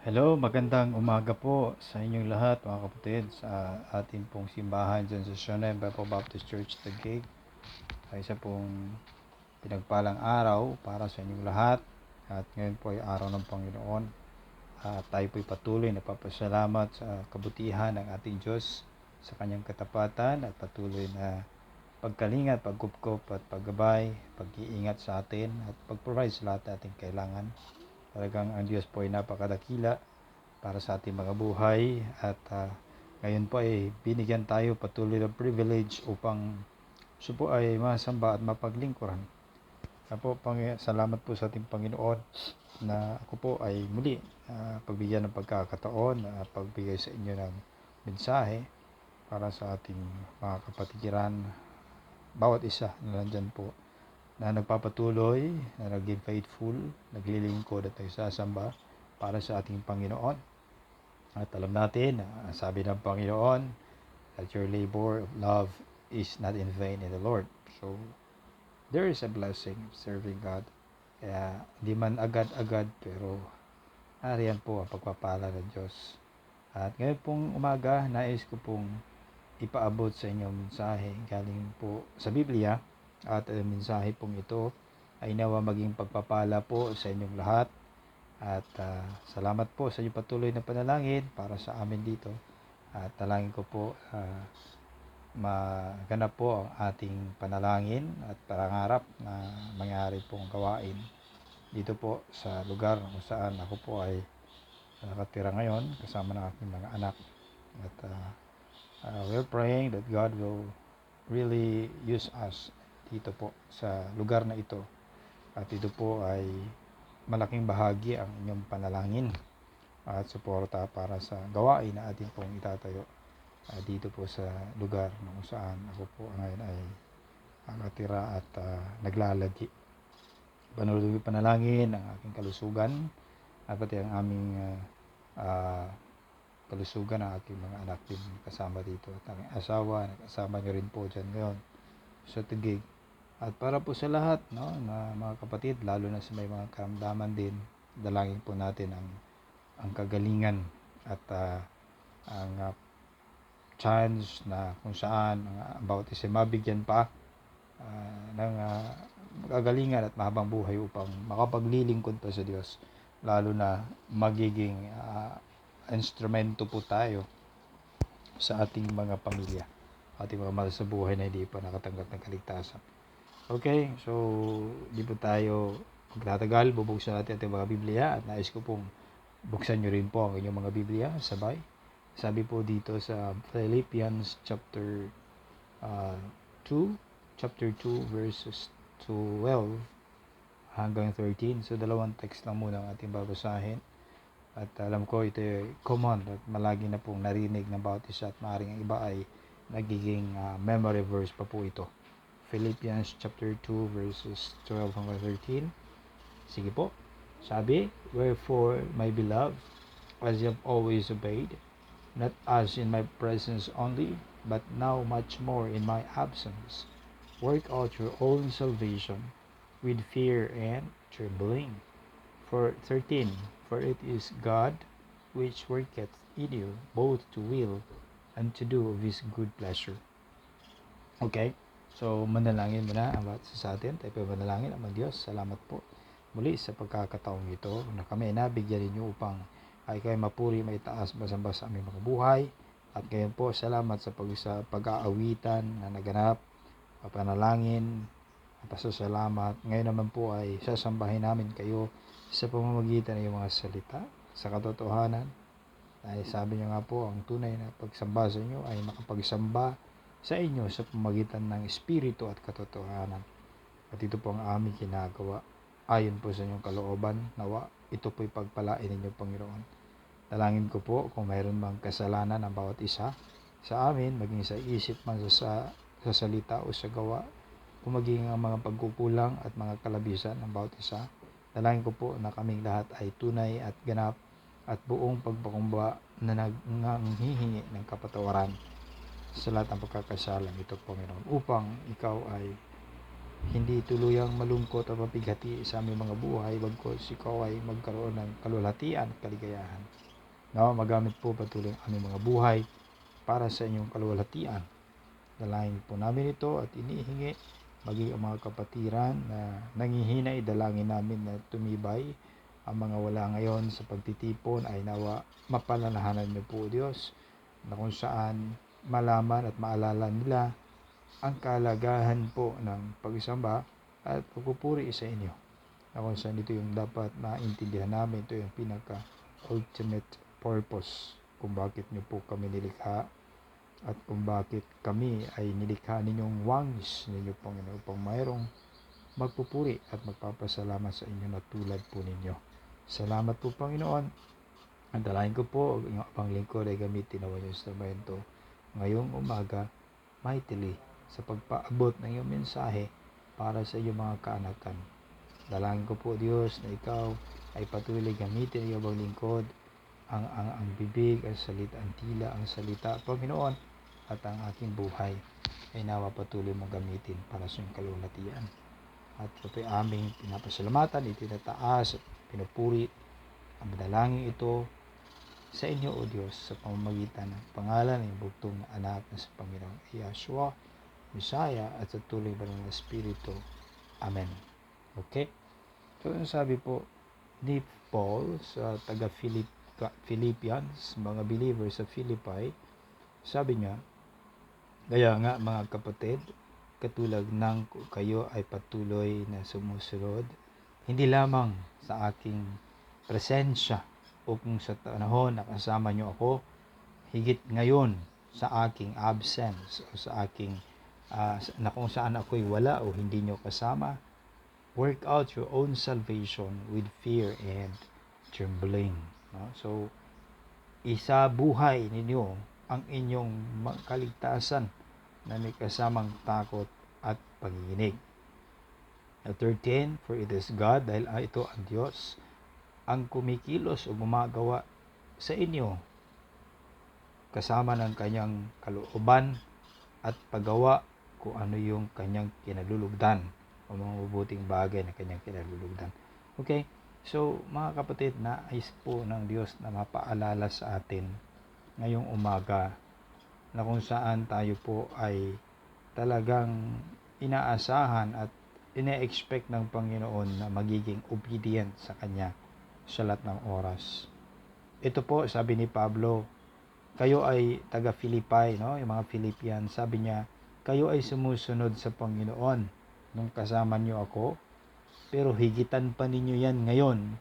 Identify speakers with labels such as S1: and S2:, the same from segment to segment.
S1: Hello, magandang umaga po sa inyong lahat mga kapatid sa ating pong simbahan dyan sa Shonen Bible Baptist Church Taguig. Ay isa pong pinagpalang araw para sa inyong lahat at ngayon po ay araw ng Panginoon. At tayo po ay patuloy na papasalamat sa kabutihan ng ating Diyos sa kanyang katapatan at patuloy na pagkalingat, pagkupkop at paggabay, pag-iingat sa atin at pag-provide sa lahat ng ating kailangan. Talagang ang Diyos po ay napakadakila para sa ating mga buhay at ngayon po ay binigyan tayo patuloy ng privilege upang po ay masamba at mapaglingkuran. Salamat po sa ating Panginoon na ako po ay muli pagbigyan ng pagkakataon na pagbigay sa inyo ng mensahe para sa ating mga kapatiran, bawat isa na nandyan po na nagpapatuloy, na naging faithful, naglilingkod at nagsasamba para sa ating Panginoon. At alam natin, sabi ng Panginoon, that your labor of love is not in vain in the Lord. So, there is a blessing serving God. Kaya, hindi man agad-agad, pero nariyan po ang pagpapala ng Diyos. At ngayon pong umaga, nais ko pong ipaabot sa inyong mensahe galing po sa Biblia. At ang mensahe pong ito ay nawa maging pagpapala po sa inyong lahat. At salamat po sa inyong patuloy na panalangin para sa amin dito. At talangin ko po maganap po ang ating panalangin at pangarap na mangyari pong gawain dito po sa lugar kung saan ako po ay nakatira ngayon kasama ng aking mga anak. At we're praying that God will really use us dito po sa lugar na ito. At ito po ay malaking bahagi ang inyong panalangin at suporta para sa gawain na ating pong itatayo dito po sa lugar kung saan ako po ngayon ay nakatira at naglalagi. Panalangin panalangin ang aking kalusugan at pati ang aming kalusugan ng aking mga anak din kasama dito at ang asawa, nakasama nyo rin po dyan ngayon sa Taguig. At para po sa lahat na mga kapatid, lalo na sa may mga karamdaman din, dalangin po natin ang kagalingan at ang chance na kung saan ang bawat isa mabigyan pa ng kagalingan at mahabang buhay upang makapaglilingkod pa sa Diyos, lalo na magiging instrumento po tayo sa ating mga pamilya, ating mga mahal sa buhay na hindi pa nakatanggap ng kaligtasan. Okay, so di po tayo magtatagal, bubuksan natin ating mga Biblia at nais ko pong buksan nyo rin po ang inyong mga Biblia sabay. Sabi po dito sa Philippians chapter 2 verses 12 hanggang 13. So dalawang text lang muna ang ating babasahin. At alam ko ito ay common at malagi na pong narinig ng bawat isa at maaaring ang iba ay nagiging memory verse pa po ito. Philippians chapter 2 verses 12 hanggang 13. Sige po. Sabi, wherefore, my beloved, as you have always obeyed, not as in my presence only, but now much more in my absence, work out your own salvation with fear and trembling. For 13, for it is God which worketh in you both to will and to do of His good pleasure. Okay? So, manalangin muna ang bawat sa atin. Tayo po manalangin. Amang Diyos, salamat po muli sa pagkakataong ito na kami ay nabigyan ninyo upang ay kayo mapuri, maitaas, masamba sa aming mga buhay. At ngayon po, salamat sa pag-aawitan na naganap, panalangin, pasasalamat. Ngayon naman po ay sasambahin namin kayo sa pamamagitan ng mga salita, sa katotohanan. Ay sabi niyo nga po, ang tunay na pagsamba sa inyo ay makapagsamba sa inyo sa pamamagitan ng Espiritu at katotohanan. At ito po ang aming ginagawa. Ayon po sa inyong kalooban, nawa ito po'y pagpalain ninyo, Panginoon. Dalangin ko po kung mayroon mang kasalanan ng bawat isa sa amin, maging sa isip man sa salita o sa gawa, kung maging ang mga pagkukulang at mga kalabisan ng bawat isa. Dalangin ko po na kaming lahat ay tunay at ganap at buong pagpakumbaba na nanghihingi ng kapatawaran sa lahat ng pagkakasalang ito, Panginoon, upang ikaw ay hindi tuluyang malungkot o mabighati sa aming mga buhay, bagkus ikaw ay magkaroon ng kalulhatian at kaligayahan. No, magamit po patuloy ang aming mga buhay para sa inyong kalulhatian. Dalangin po namin ito at inihingi maging ang mga kapatiran na nangihinay, dalangin namin na tumibay. Ang mga wala ngayon sa pagtitipon ay nawa mapalalahanan niyo po, Diyos, na kung saan malaman at maalala nila ang kalagahan po ng pagsamba at pagpupuri sa inyo. Na kung saan ito yung dapat maintindihan namin, ito yung pinaka-ultimate purpose kung bakit niyo po kami nilikha at kung bakit kami ay nilikha ninyong wangis ninyo, Panginoon, upang mayroong magpupuri at magpapasalamat sa inyo na tulad po ninyo. Salamat po, Panginoon. Ang dalahin ko po, ang abang lingkod ay gamitin naman yung instrumento ngayong umaga mightily sa pagpaabot ng iyong mensahe para sa iyong mga kaanakan. Dalangin ko po, Diyos, na ikaw ay patuloy gamitin ang iyong lingkod, ang bibig, ang salita, ang tila, ang salita, Panginoon, at ang aking buhay ay nawa patuloy mong gamitin para sa iyong kalulhatian. At ito ay aming pinapasalamatan, itinataas at pinupuri ang dalangin ito sa inyo, O Diyos, sa pamamagitan ng pangalan ng bugtong na anak na sa Panginoong Yeshua, Messiah, at sa tuloy ba ng Espiritu. Amen. Okay? So, sabi po ni Paul sa taga-Philippians, mga believers sa Philippi, sabi niya, kaya nga mga kapatid, katulad ng kayo ay patuloy na sumusunod, hindi lamang sa aking presensya o kung sa panahon na kasama niyo ako, higit ngayon sa aking absence o sa aking na kung saan ako'y wala o hindi niyo kasama, work out your own salvation with fear and trembling. No? So, isabuhay ninyo ang inyong kaligtasan na may kasamang takot at panginginig. 13, for it is God, dahil ito ang Diyos, ang kumikilos o gumagawa sa inyo kasama ng kanyang kalooban at paggawa kung ano yung kanyang kinalulugdan o mga mabuting bagay na kanyang kinalulugdan. Okay? So, mga kapatid, nais po ng Diyos na mapaalala sa atin ngayong umaga na kung saan tayo po ay talagang inaasahan at ine-expect ng Panginoon na magiging obedient sa Kanya sa lahat ng oras. Ito po, sabi ni Pablo, kayo ay taga-Philippi, no? Yung mga Philippians, sabi niya, kayo ay sumusunod sa Panginoon nung kasama niyo ako, pero higitan pa ninyo yan ngayon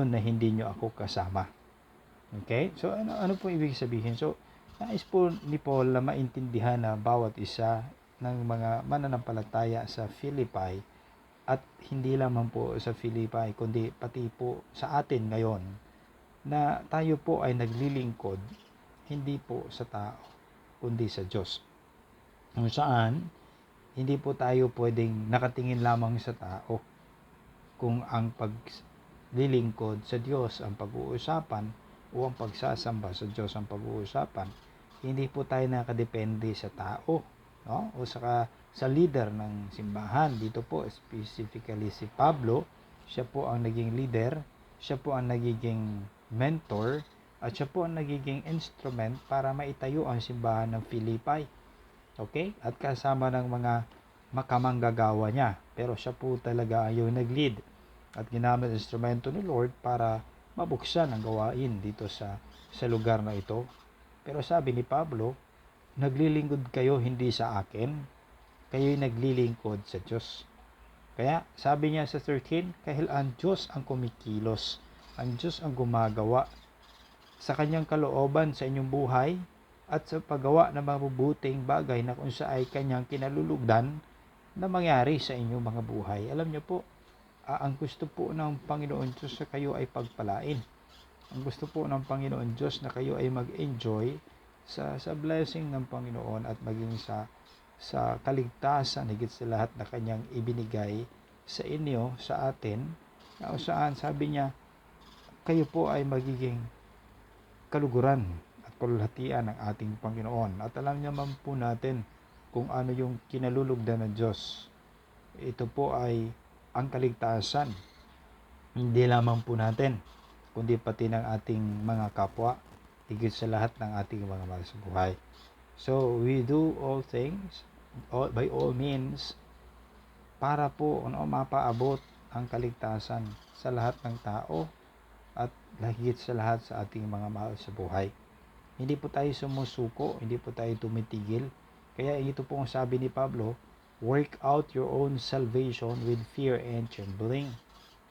S1: na hindi niyo ako kasama. Okay? So, ano po ibig sabihin? So, nais po ni Paul na maintindihan na bawat isa ng mga mananampalataya sa Philippi at hindi lamang po sa Philippi, kundi pati po sa atin ngayon, na tayo po ay naglilingkod, hindi po sa tao, kundi sa Diyos. Kung saan, hindi po tayo pwedeng nakatingin lamang sa tao. Kung ang paglilingkod sa Diyos ang pag-uusapan o ang pagsasamba sa Diyos ang pag-uusapan, hindi po tayo nakadepende sa tao, no? O sa leader ng simbahan. Dito po specifically si Pablo, siya po ang naging leader, siya po ang nagiging mentor, at siya po ang nagiging instrument para maitayo ang simbahan ng Philippi. Okay? At kasama ng mga makamanggagawa niya. Pero siya po talaga yung nag-lead at ginamit instrumento ni Lord para mabuksan ang gawain dito sa lugar na ito. Pero sabi ni Pablo, naglilingkod kayo hindi sa akin, kayo'y naglilingkod sa Diyos. Kaya sabi niya sa 13, kahil ang Diyos ang kumikilos, ang Diyos ang gumagawa sa kanyang kalooban sa inyong buhay at sa paggawa ng mabubuting bagay na kung sa ay kanyang kinalulugdan na mangyari sa inyong mga buhay. Alam niyo po, ang gusto po ng Panginoon Diyos na kayo ay pagpalain. Ang gusto po ng Panginoon Diyos na kayo ay mag-enjoy sa blessing ng Panginoon at maging sa kaligtasan higit sa lahat na kanyang ibinigay sa inyo, sa atin, na saan sabi niya, kayo po ay magiging kaluguran at kalulhatian ng ating Panginoon. At alam naman po natin kung ano yung kinalulugdan ng Diyos ito po ay ang kaligtasan, hindi lamang po natin, kundi pati ng ating mga kapwa, higit sa lahat ng ating mga mahal sa buhay. So, we do all things, by all means, para po mapaabot ang kaligtasan sa lahat ng tao at higit sa lahat sa ating mga mahal sa buhay. Hindi po tayo sumusuko, hindi po tayo tumitigil. Kaya ito po ang sabi ni Pablo, work out your own salvation with fear and trembling.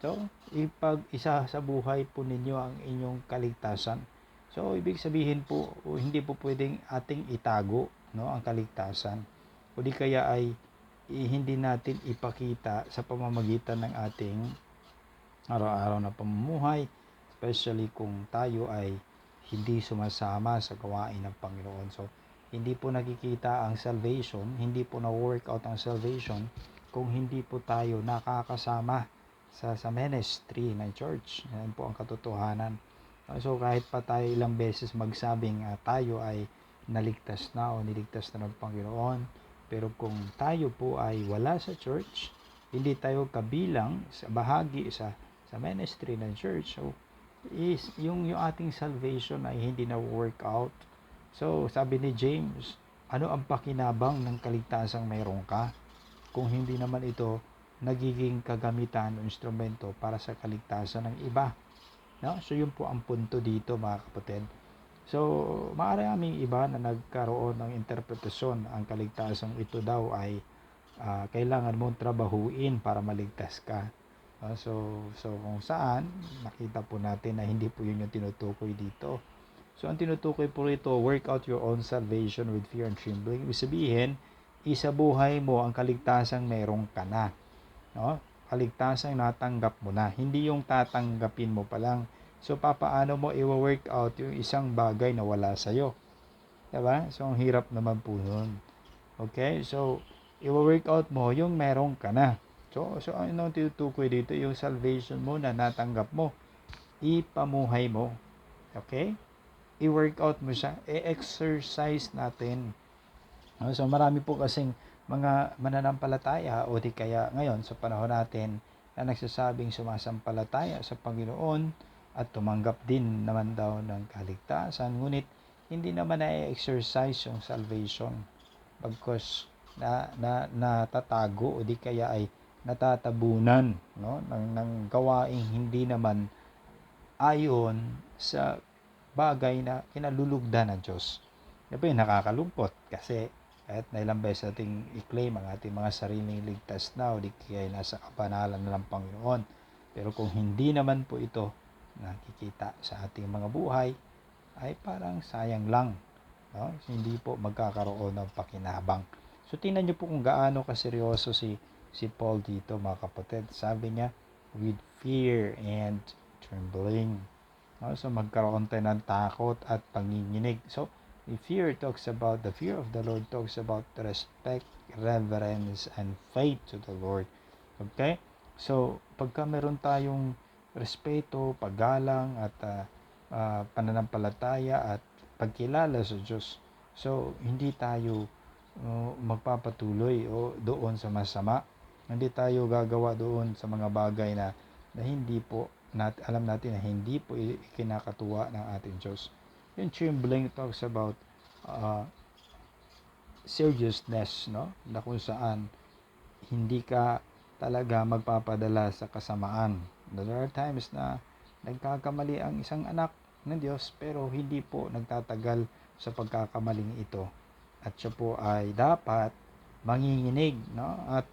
S1: So, ipag-isa sa buhay po ninyo ang inyong kaligtasan. So, ibig sabihin po, hindi po pwedeng ating itago, no, ang kaligtasan. O di kaya ay hindi natin ipakita sa pamamagitan ng ating araw-araw na pamumuhay, especially kung tayo ay hindi sumasama sa gawain ng Panginoon. So, hindi po nakikita ang salvation, hindi po na-work out ang salvation kung hindi po tayo nakakasama sa ministry ng church. Yan po ang katotohanan. So, kahit pa tayo ilang beses magsabing tayo ay naligtas na o niligtas na ng Panginoon, pero kung tayo po ay wala sa church, hindi tayo kabilang sa bahagi sa ministry ng church, so is yung ating salvation ay hindi na work out. So, sabi ni James, ano ang pakinabang ng kaligtasang mayroon ka kung hindi naman ito nagiging kagamitan o instrumento para sa kaligtasan ng iba? No? So, yun po ang punto dito, mga kapatid. So, maraming iba na nagkaroon ng interpretasyon ang kaligtasang ito daw ay kailangan mong trabahuin para maligtas ka. So kung saan, nakita po natin na hindi po yun yung tinutukoy dito. So, ang tinutukoy po rito, work out your own salvation with fear and trembling. Ibig sabihin, isabuhay mo ang kaligtasang meron ka na. No? Kaligtasang natanggap mo na. Hindi yung tatanggapin mo pa lang. So, papaano mo i-work out yung isang bagay na wala sa'yo? Diba? So, ang hirap naman po nun. Okay? So, i-work out mo yung meron ka na. So ano tinutukoy dito? Yung salvation mo na natanggap mo, ipamuhay mo. Okay? I-work out mo siya. I-exercise natin. So marami po kasing mga mananampalataya o di kaya ngayon sa panahon natin na nagsasabing sumasampalataya sa Panginoon at tumanggap din naman daw ng kaligtasan. Ngunit hindi naman na-exercise yung salvation. Bagkus natatago o di kaya ay natatabunan, no, ng gawaing hindi naman ayon sa bagay na kinalulugdan ng Diyos. Yan po yung nakakalungkot kasi kahit na ilang beses nating i-claim ang ating mga sariling ligtas na o di kaya nasa kabanalan na ng Panginoon. Pero kung hindi naman po ito nakikita sa ating mga buhay, ay parang sayang lang. No? Hindi po magkakaroon ng pakinabang. So, tingnan nyo po kung gaano kaseryoso si Paul dito, mga kapatid. Sabi niya, with fear and trembling. No? So, magkaroon tayo ng takot at panginginig. So, the fear of the Lord talks about respect, reverence, and faith to the Lord. Okay? So, pagka meron tayong respeto, paggalang, at pananampalataya at pagkilala sa Diyos, so, hindi tayo magpapatuloy o doon sa masama. Hindi tayo gagawa doon sa mga bagay na hindi po alam natin na hindi po ikinakatuwa ng ating Diyos. Yung trembling talks about seriousness, no? Na kung saan hindi ka talaga magpapadala sa kasamaan. There are times na nagkakamali ang isang anak ng Diyos pero hindi po nagtatagal sa pagkakamaling ito. At siya po ay dapat manginginig, no? At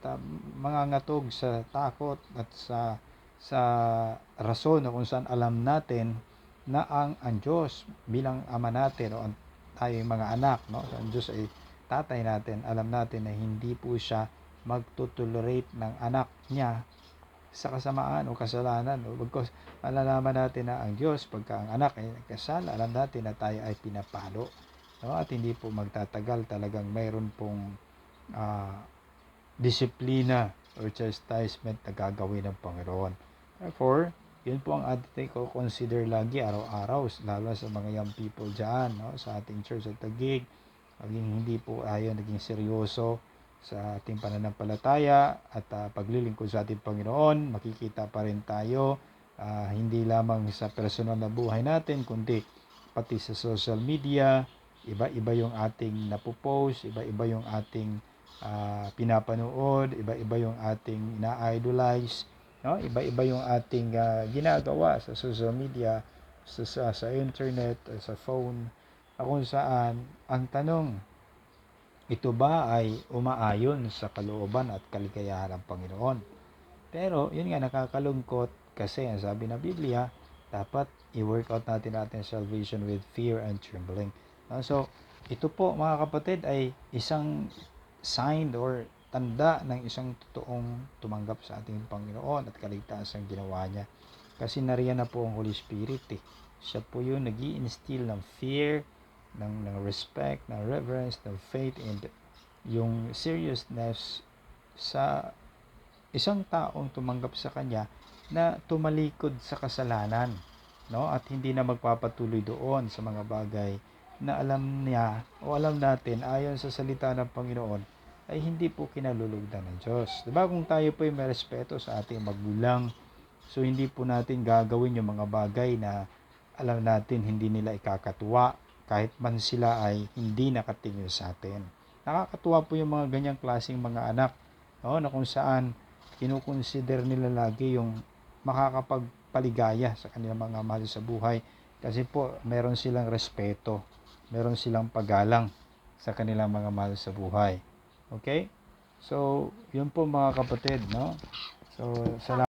S1: mangangatog sa takot at sa rason na kung saan alam natin na ang Diyos bilang ama natin o tayong mga anak, no? So, ang Diyos ay tatay natin. Alam natin na hindi po siya magtutolerate ng anak niya sa kasamaan o kasalanan. Because malalaman natin na ang Diyos, pagka ang anak ay nagkasala, alam natin na tayo ay pinapalo. No? At hindi po magtatagal, talagang mayroon pong disiplina or chastisement na gagawin ng Panginoon. Therefore, yun po ang ating consider lagi araw-araw, lalo sa mga young people dyan, no? Sa ating church at Taguig, maging hindi po naging seryoso sa ating pananampalataya at paglilingkod sa ating Panginoon. Makikita pa rin tayo hindi lamang sa personal na buhay natin, kundi pati sa social media. Iba-iba yung ating napopost, iba-iba yung ating pinapanood, iba-iba yung ating ina-idolize, no? Iba-iba yung ating ginagawa sa social media, sa internet, sa phone, kung saan ang tanong, ito ba ay umaayon sa kalooban at kaligayahan ng Panginoon? Pero yun nga, nakakalungkot kasi ang sabi ng Biblia, dapat i-work out natin salvation with fear and trembling. So, ito po mga kapatid ay isang sign or tanda ng isang totoong tumanggap sa ating Panginoon at kaligtasan ginawa niya. Kasi nariyan na po ang Holy Spirit eh. Siya po yung nag-i-instill ng fear, ng respect, ng reverence, ng faith, and yung seriousness sa isang taong tumanggap sa Kanya na tumalikod sa kasalanan, no? At hindi na magpapatuloy doon sa mga bagay na alam niya o alam natin ayon sa salita ng Panginoon ay hindi po kinalulugdan ng Diyos. Diba kung tayo po ay may respeto sa ating magulang, so hindi po natin gagawin yung mga bagay na alam natin hindi nila ikakatuwa kahit man sila ay hindi nakatingin sa atin. Nakakatuwa po yung mga ganyang klaseng mga anak, no? Na kung saan kinukonsider nila lagi yung makakapagpaligaya sa kanilang mga mahal sa buhay kasi po meron silang respeto, meron silang paggalang sa kanilang mga mahal sa buhay. Okay? So, yun po mga kapatid, no? So, salamat.